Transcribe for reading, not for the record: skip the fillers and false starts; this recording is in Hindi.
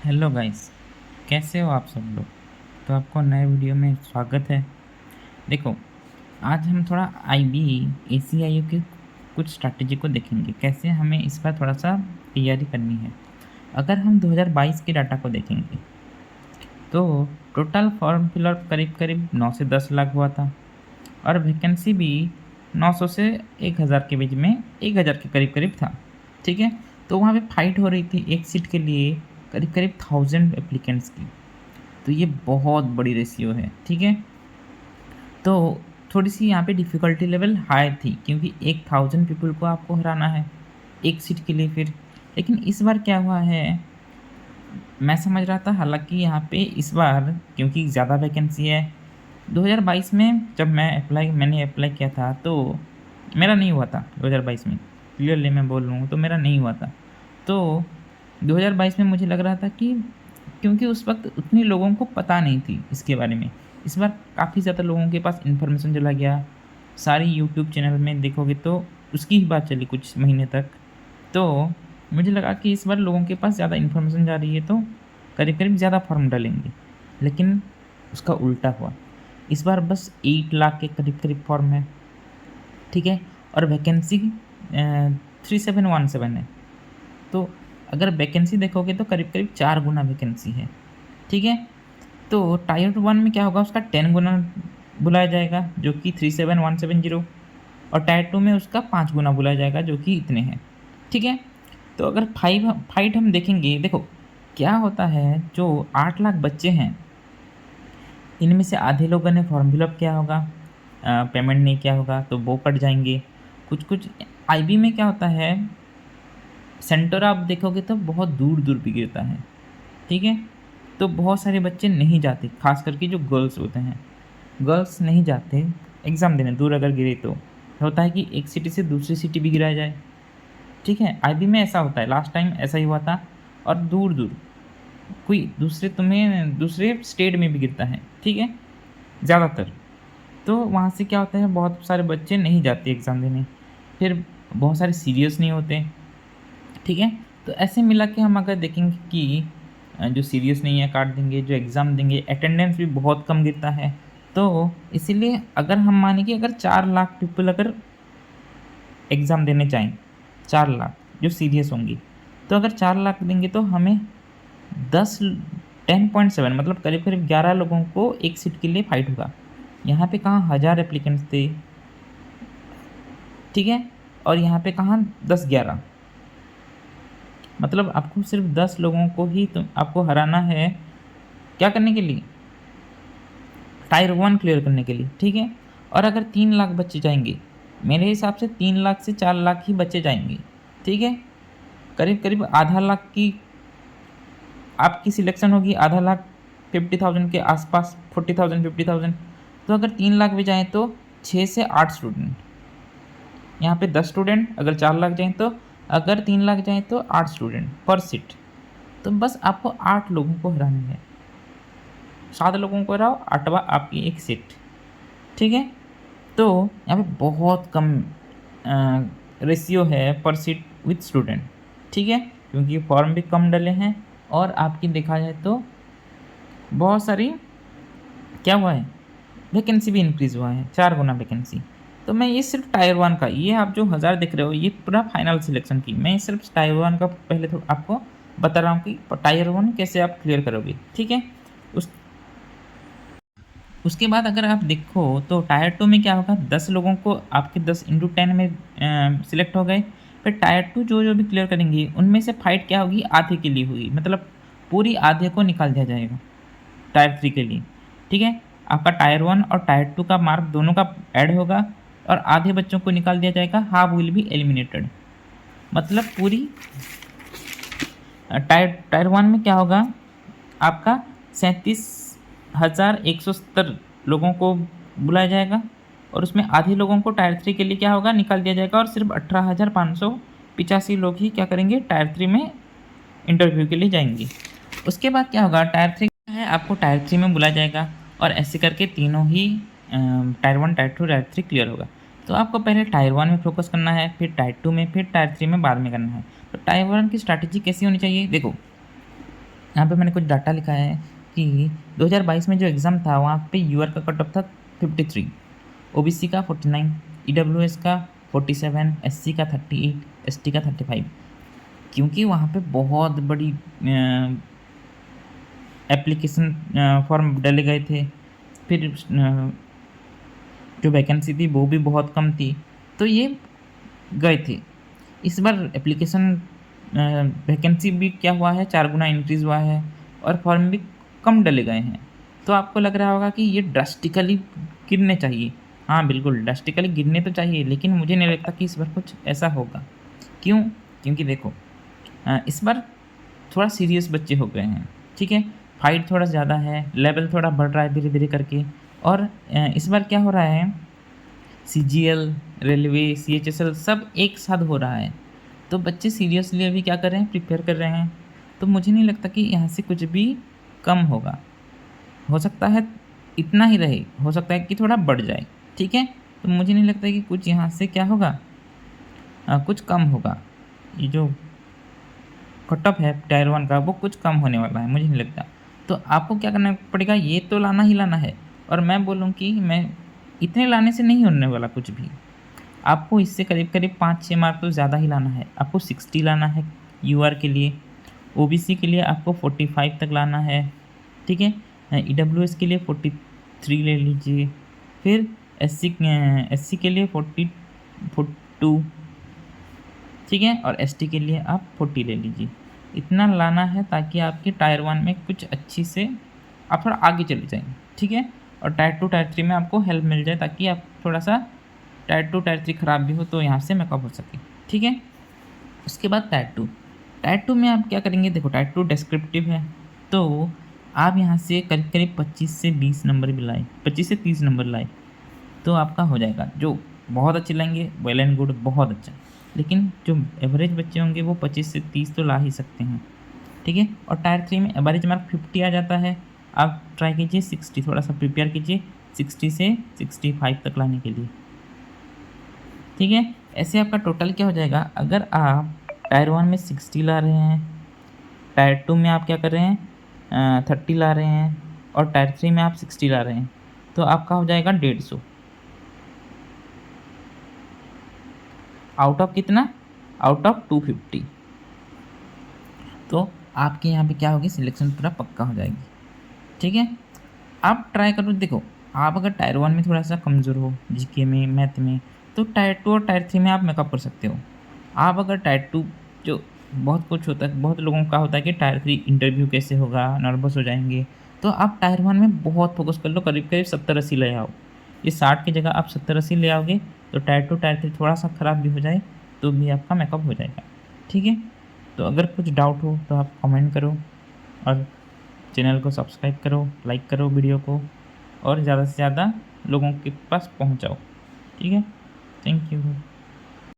हेलो गाइस, कैसे हो आप सब लोग। तो आपको नए वीडियो में स्वागत है। देखो, आज हम थोड़ा आईबी एसीआईयू की कुछ स्ट्रैटेजी को देखेंगे, कैसे हमें इस पर थोड़ा सा तैयारी करनी है। अगर हम 2022 के डाटा को देखेंगे तो टोटल फॉर्म फिलअप करीब करीब 9 से 10 लाख हुआ था और वैकेंसी भी 900 से 1000 के बीच में 1000 के करीब करीब था। ठीक है, तो वहाँ पे फाइट हो रही थी एक सीट के लिए करीब करीब 1000 एप्लीकेंट्स की। तो ये बहुत बड़ी रेशियो है। ठीक है, तो थोड़ी सी यहाँ पे डिफ़िकल्टी लेवल हाई थी क्योंकि 1000 पीपल को आपको हराना है एक सीट के लिए फिर। लेकिन इस बार क्या हुआ है, मैं समझ रहा था हालांकि यहाँ पे इस बार क्योंकि ज़्यादा वैकेंसी है। 2022 में जब मैंने अप्लाई किया था तो मेरा नहीं हुआ था। 2022 में क्लियरली मैं बोल रहा हूँ तो मेरा नहीं हुआ था। तो 2022 में मुझे लग रहा था कि क्योंकि उस वक्त उतनी लोगों को पता नहीं थी इसके बारे में। इस बार काफ़ी ज़्यादा लोगों के पास इन्फॉर्मेशन चला गया। सारी यूट्यूब चैनल में देखोगे तो उसकी ही बात चली कुछ महीने तक। तो मुझे लगा कि इस बार लोगों के पास ज़्यादा इन्फॉर्मेशन जा रही है तो करीब करीब ज़्यादा फॉर्म डालेंगे। लेकिन उसका उल्टा हुआ। इस बार बस 8 लाख के करीब करीब फॉर्म है। ठीक है, और वैकेंसी 3717 है। तो अगर वैकेंसी देखोगे तो करीब करीब 4 गुना वैकेंसी है। ठीक है, तो टायर 1 में क्या होगा, उसका 10 गुना बुलाया जाएगा जो कि 37170, और टायर 2 में उसका 5 गुना बुलाया जाएगा जो कि इतने हैं। ठीक है, तो अगर फाइट हम देखेंगे, देखो क्या होता है, जो 8 लाख बच्चे हैं इनमें से आधे लोगों ने फॉर्म फिलअप किया होगा, पेमेंट नहीं किया होगा तो वो कट जाएंगे। कुछ कुछ आईबी में क्या होता है, सेंटर आप देखोगे तो बहुत दूर दूर भी गिरता है। ठीक है, तो बहुत सारे बच्चे नहीं जाते, खास करके जो गर्ल्स होते हैं, गर्ल्स नहीं जाते एग्ज़ाम देने दूर अगर गिरे तो। होता है कि एक सिटी से दूसरी सिटी भी गिराया जाए। ठीक है, आईबी में ऐसा होता है, लास्ट टाइम ऐसा ही हुआ था। और दूर दूर कोई दूसरे स्टेट में भी गिरता है। ठीक है, ज़्यादातर। तो वहाँ से क्या होता है, बहुत सारे बच्चे नहीं जाते एग्ज़ाम देने, फिर बहुत सारे सीरियस नहीं होते। ठीक है, तो ऐसे मिला के हम अगर देखेंगे कि जो सीरियस नहीं है काट देंगे, जो एग्ज़ाम देंगे अटेंडेंस भी बहुत कम गिरता है। तो इसीलिए अगर हम माने कि अगर 4 लाख पीपल अगर एग्ज़ाम देने जाएँ, 4 लाख जो सीरियस होंगी, तो अगर 4 लाख देंगे तो हमें 10 10.7 मतलब करीब-करीब 11 लोगों को एक सीट के लिए फाइट होगा। यहाँ पे कहाँ 1000 एप्लीकेंट्स थे। ठीक है, और यहाँ पे कहाँ 10-11, मतलब आपको सिर्फ 10 लोगों को ही आपको हराना है। क्या करने के लिए, टायर 1 क्लियर करने के लिए। ठीक है, और अगर 3 लाख बच्चे जाएंगे, मेरे हिसाब से 3 लाख से 4 लाख ही बच्चे जाएंगे। ठीक है, करीब करीब आधा लाख की आपकी सिलेक्शन होगी, आधा लाख 50,000 के आसपास, 40,000 50,000। तो अगर 3 लाख भी जाएँ तो 6 से 8 स्टूडेंट, यहाँ पे 10 स्टूडेंट, अगर 4 लाख जाएँ तो, अगर 3 लाख जाएँ तो 8 स्टूडेंट पर सीट। तो बस आपको 8 लोगों को हरानी है। 7 लोगों को हराओ, 8वां आपकी एक सीट। ठीक है, तो यहाँ पे बहुत कम रेशियो है पर सीट विथ स्टूडेंट। ठीक है, क्योंकि फॉर्म भी कम डले हैं और आपकी देखा जाए तो बहुत सारी क्या हुआ है, वैकेंसी भी इंक्रीज़ हुआ है, 4 गुना वैकेंसी। तो मैं ये सिर्फ टायर 1 का, ये आप जो 1000 देख रहे हो ये पूरा फाइनल सिलेक्शन की, मैं सिर्फ टायर 1 का पहले तो आपको बता रहा हूँ कि टायर 1 कैसे आप क्लियर करोगे। ठीक है, उस उसके बाद अगर आप देखो तो टायर 2 में क्या होगा, 10 लोगों को आपके 10x10 में सिलेक्ट हो गए। फिर टायर 2 जो जो भी क्लियर करेंगे उनमें से फाइट क्या होगी, आधे के लिए होगी, मतलब पूरी आधे को निकाल दिया जाएगा टायर 3 के लिए। ठीक है, आपका टायर 1 और टायर 2 का मार्क दोनों का ऐड होगा और आधे बच्चों को निकाल दिया जाएगा, हाफ विल बी एलिमिनेटेड। मतलब पूरी टायर टायर 1 में क्या होगा, आपका 37,170 लोगों को बुलाया जाएगा और उसमें आधे लोगों को टायर 3 के लिए क्या होगा, निकाल दिया जाएगा, और सिर्फ 18,585 लोग ही क्या करेंगे, टायर 3 में इंटरव्यू के लिए जाएंगे। उसके बाद क्या होगा, टायर 3 है आपको टायर 3 में बुलाया जाएगा और ऐसे करके तीनों ही टायर 1 टायर 2 टायर 3 क्लियर होगा। तो आपको पहले टायर 1 में फोकस करना है, फिर टायर 2 में, फिर टायर 3 में बाद में करना है। तो टायर 1 की स्ट्रैटेजी कैसी होनी चाहिए, देखो यहाँ पे मैंने कुछ डाटा लिखा है कि 2022 में जो एग्ज़ाम था वहाँ पे यूआर का कट ऑफ था 53, ओबीसी का 49, ईडब्ल्यूएस का 47, एससी का 38, एसटी का 35। क्योंकि वहाँ पे बहुत बड़ी एप्लीकेशन फॉर्म डाले गए थे, फिर जो वैकेंसी थी वो भी बहुत कम थी, तो ये गए थे। इस बार एप्लीकेशन वैकेंसी भी क्या हुआ है 4 गुना इंक्रीज़ हुआ है और फॉर्म भी कम डाले गए हैं। तो आपको लग रहा होगा कि ये ड्रास्टिकली गिरने चाहिए। हाँ, बिल्कुल ड्रास्टिकली गिरने तो चाहिए, लेकिन मुझे नहीं लगता कि इस बार कुछ ऐसा होगा। क्यों? क्योंकि देखो इस बार थोड़ा सीरियस बच्चे हो गए हैं, ठीक है? फाइट थोड़ा ज़्यादा है, लेवल थोड़ा बढ़ रहा है धीरे-धीरे करके और इस बार क्या हो रहा है सीजीएल, रेलवे, सीएचएसएल सब एक साथ हो रहा है। तो बच्चे सीरियसली अभी क्या कर रहे हैं, प्रिपेयर कर रहे हैं। तो मुझे नहीं लगता कि यहाँ से कुछ भी कम होगा। हो सकता है इतना ही रहे, हो सकता है कि थोड़ा बढ़ जाए, ठीक है? तो मुझे नहीं लगता कि कुछ यहाँ से क्या होगा कुछ कम होगा। ये जो कट ऑफ है टायर 1 का वो कुछ कम होने वाला है, मुझे नहीं लगता। तो आपको क्या करना पड़ेगा, ये तो लाना ही लाना है और मैं बोलूँ कि मैं इतने लाने से नहीं होने वाला कुछ भी। आपको इससे करीब-करीब 5-6 मार्क तो ज़्यादा ही लाना है। आपको 60 लाना है यूआर के लिए, ओबीसी के लिए आपको 45 तक लाना है, ठीक है? ईडब्ल्यूएस के लिए 43 ले लीजिए, फिर एससी के लिए 42, ठीक है? और एसटी के लिए आप 40 ले लीजिए। इतना लाना है ताकि आपकी टायर 1 में कुछ अच्छी से आप थोड़ा आगे चले जाएँ, ठीक है? और टायर 2, टायर 3 में आपको हेल्प मिल जाए ताकि आप थोड़ा-सा टायर 2, टायर 3 खराब भी हो तो यहाँ से मेकअप हो सके, ठीक है? उसके बाद टायर 2। टायर 2 में आप क्या करेंगे, देखो टायर 2 डिस्क्रिप्टिव है, तो आप यहाँ से करीब-करीब 25 से 20 नंबर भी लाएँ, 25 से 30 नंबर लाएँ, तो आपका हो जाएगा। जो बहुत अच्छे लाएँगे वेल एंड गुड, बहुत अच्छा। लेकिन जो एवरेज बच्चे होंगे वो 25 से 30 तो ला ही सकते हैं, ठीक है? और टायर 3 में एवरेज मार्क 50 आ जाता है। आप ट्राई कीजिए 60, थोड़ा-सा प्रिपेयर कीजिए 60 से 65 तक लाने के लिए, ठीक है? ऐसे आपका टोटल क्या हो जाएगा, अगर आप टायर 1 में 60 ला रहे हैं, टायर 2 में आप क्या कर रहे हैं 30 ला रहे हैं और टायर 3 में आप 60 ला रहे हैं, तो आपका हो जाएगा 150। आउट ऑफ कितना? Out of 250। तो आपके यहाँ पे क्या होगी, सिलेक्शन पूरा पक्का हो जाएगी, ठीक है? आप ट्राई करो, देखो आप अगर टायर 1 में थोड़ा-सा कमज़ोर हो जीके में, मैथ में, तो टायर 2 और टायर 3 में आप मेकअप कर सकते हो। आप अगर टायर 2 जो बहुत कुछ होता है, बहुत लोगों का होता है कि टायर 3 इंटरव्यू कैसे होगा, नर्वस हो जाएँगे, तो आप टायर 1 में बहुत फ़ोकस कर लो, करीब-करीब 70-80 ले आओ। ये 60 की जगह आप 70-80 ले आओगे, तो टायर 2, टायर 3 थोड़ा-सा खराब भी हो जाए, तो भी आपका मेकअप हो जाएगा, ठीक है? तो अगर कुछ डाउट हो तो आप कमेंट करो और चैनल को सब्सक्राइब करो, लाइक करो वीडियो को और ज़्यादा से ज़्यादा लोगों के पास पहुँचाओ, ठीक है? Thank you.